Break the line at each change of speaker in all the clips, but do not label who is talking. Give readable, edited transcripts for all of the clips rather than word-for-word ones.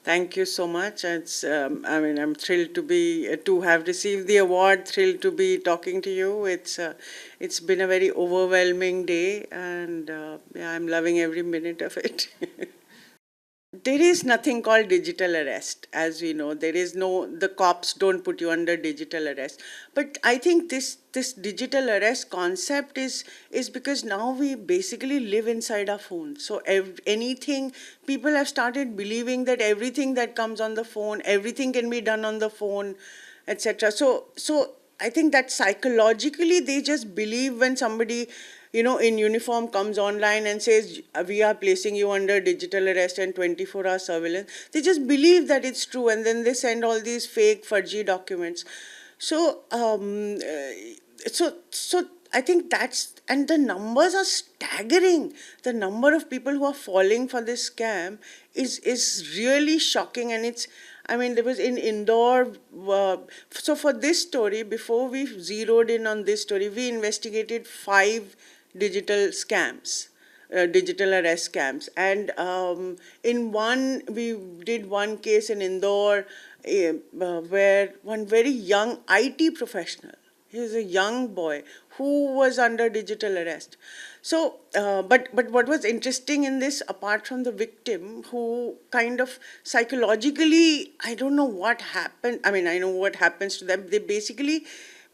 Thank you so much. I mean, I'm thrilled to have received the award. Thrilled to be talking to you. It's been a very overwhelming day, and yeah, I'm loving every minute of it. There is nothing called digital arrest, as we know. There is no, the cops don't put you under digital arrest. But I think this digital arrest concept is because now we basically live inside our phone. So anything, people have started believing that everything that comes on the phone, everything can be done on the phone, etc. So I think that psychologically they just believe when somebody, in uniform comes online and says, we are placing you under digital arrest and 24-hour surveillance. They just believe that it's true, and then they send all these fake, fudgy documents. So, so I think and the numbers are staggering. The number of people who are falling for this scam is really shocking, and I mean, there was in Indore. So for this story, before we zeroed in on this story, we investigated 5 digital scams, digital arrest scams, and in one we did one case in Indore, where one very young IT professional, he was a young boy who was under digital arrest. So, but what was interesting in this, apart from the victim, who kind of psychologically, I don't know what happened. I mean, I know what happens to them. They basically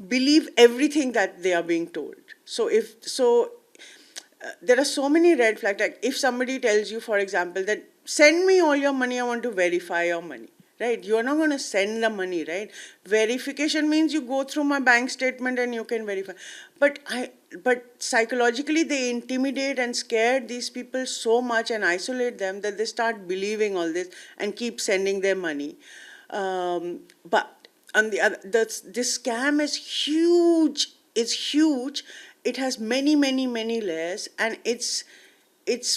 believe everything that they are being told. So there are so many red flags. Like if somebody tells you, for example, that send me all your money, I want to verify your money. Right? You're not going to send the money, right? Verification means you go through my bank statement and you can verify. But psychologically they intimidate and scare these people so much and isolate them that they start believing all this and keep sending their money. But on the other, this scam is huge. It's huge. It has many, many, many layers, and it's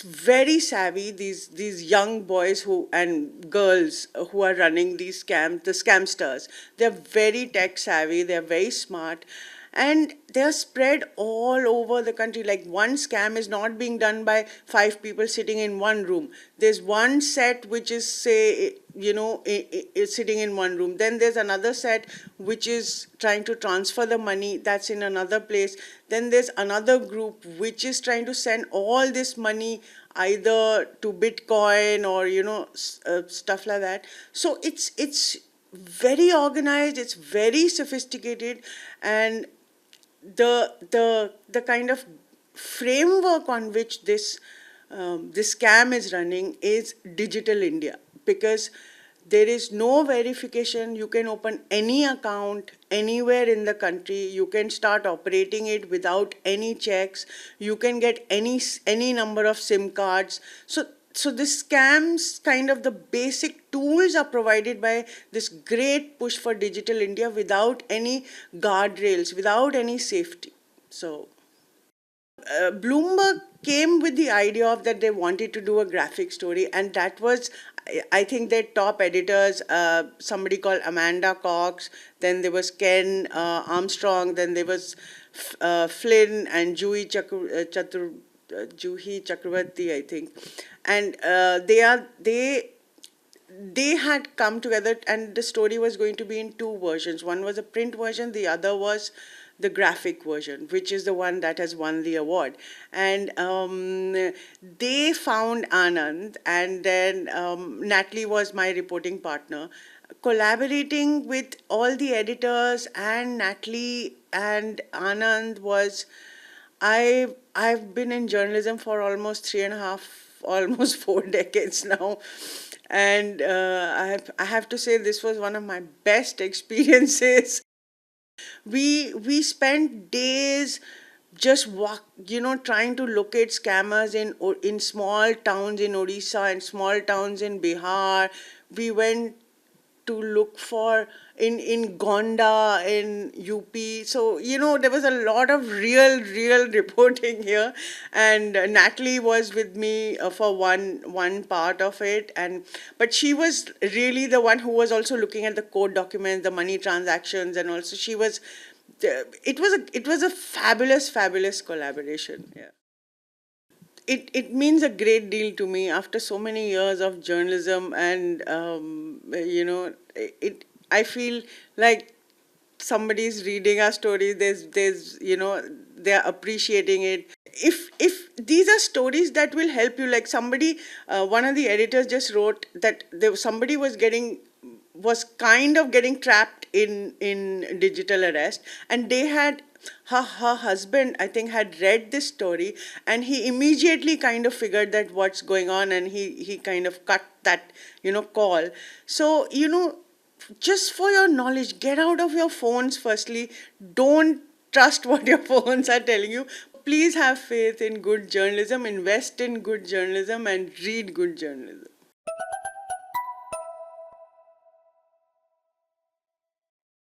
very savvy. These young boys who and girls who are running these scams, the scamsters, they're very tech savvy. They're very smart, and they're spread all over the country. Like one scam is not being done by 5 people sitting in one room. There's one set which is, say, is sitting in one room. Then there's another set which is trying to transfer the money, that's in another place. Then there's another group which is trying to send all this money either to Bitcoin or stuff like that. So it's very organized, it's very sophisticated, and the kind of framework on which this scam is running is Digital India, because there is no verification. You can open any account anywhere in the country. You can start operating it without any checks. You can get any number of SIM cards. So this scams, kind of the basic tools are provided by this great push for Digital India without any guardrails, without any safety. So Bloomberg came with the idea of that they wanted to do a graphic story, and that was, I think, their top editors, somebody called Amanda Cox, then there was Ken Armstrong, then there was Flynn and Juhi Chakravarti, I think, and they had come together, and the story was going to be in 2 versions. One was a print version, the other was the graphic version, which is the one that has won the award. And they found Anand, and then Natalie was my reporting partner, collaborating with all the editors, and Natalie and Anand was, I've been in journalism for almost 3.5, almost 4 decades now, and I have to say this was one of my best experiences. We spent days just trying to locate scammers in small towns in Odisha and small towns in Bihar. We went to look for in Gonda, in UP. So, there was a lot of real reporting here. And Natalie was with me for one part of it. But she was really the one who was also looking at the court documents, the money transactions, and also she was, it was a fabulous collaboration. Yeah. it means a great deal to me after so many years of journalism, and I feel like somebody's reading our story. There's they're appreciating it. If these are stories that will help you, like somebody, one of the editors just wrote that somebody was kind of getting trapped in digital arrest, and they had her husband, I think, had read this story, and he immediately kind of figured that what's going on, and he kind of cut that call. So just for your knowledge, get out of your phones firstly. Don't trust what your phones are telling you. Please have faith in good journalism, invest in good journalism, and read good journalism.